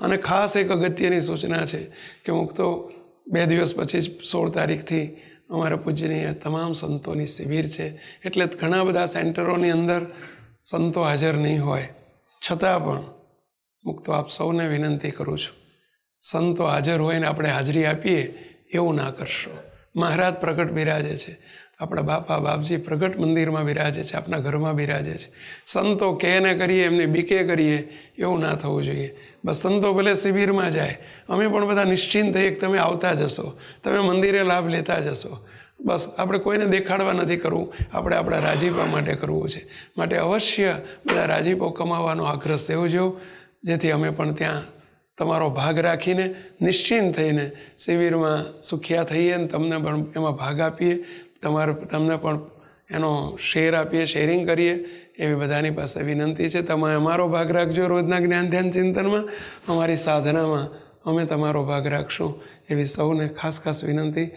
અને ખાસ એક અગત્યની સૂચના છે કે હું તો 2 દિવસ પછી જ 16 તારીખથી અમારા પૂજનીય તમામ સંતોની શિબિર છે, એટલે ઘણા બધા સેન્ટરોની અંદર સંતો હાજર નહીં હોય, છતાં પણ હું તો આપ સૌને વિનંતી કરું છું, સંતો હાજર હોય ને આપણે હાજરી આપીએ એવું ના કરશો. મહારાજ પ્રગટ બિરાજે છે, આપણા બાપા બાપજી પ્રગટ મંદિરમાં બિરાજે છે, આપણા ઘરમાં બિરાજે છે. સંતો કહે ને કરીએ, એમને બીકે કરીએ એવું ના થવું જોઈએ. બસ સંતો ભલે શિબિરમાં જાય, અમે પણ બધા નિશ્ચિંત થઈએ કે તમે આવતા જશો, તમે મંદિરે લાભ લેતા જશો. બસ આપણે કોઈને દેખાડવા નથી કરવું, આપણે આપણા રાજીપા માટે કરવું છે. માટે અવશ્ય બધા રાજીપો કમાવાનો આગ્રહ સેવજો, જેથી અમે પણ ત્યાં તમારો ભાગ રાખીને નિશ્ચિંત થઈને શિબિરમાં સુખિયા થઈએ ને તમને પણ એમાં ભાગ આપીએ, તમને પણ એનો શેર આપીએ, શેરિંગ કરીએ, એવી બધાની પાસે વિનંતી છે. તમે અમારો ભાગ રાખજો રોજના જ્ઞાન ધ્યાન ચિંતનમાં, અમારી સાધનામાં અમે તમારો ભાગ રાખશું, એવી સૌને ખાસ વિનંતી.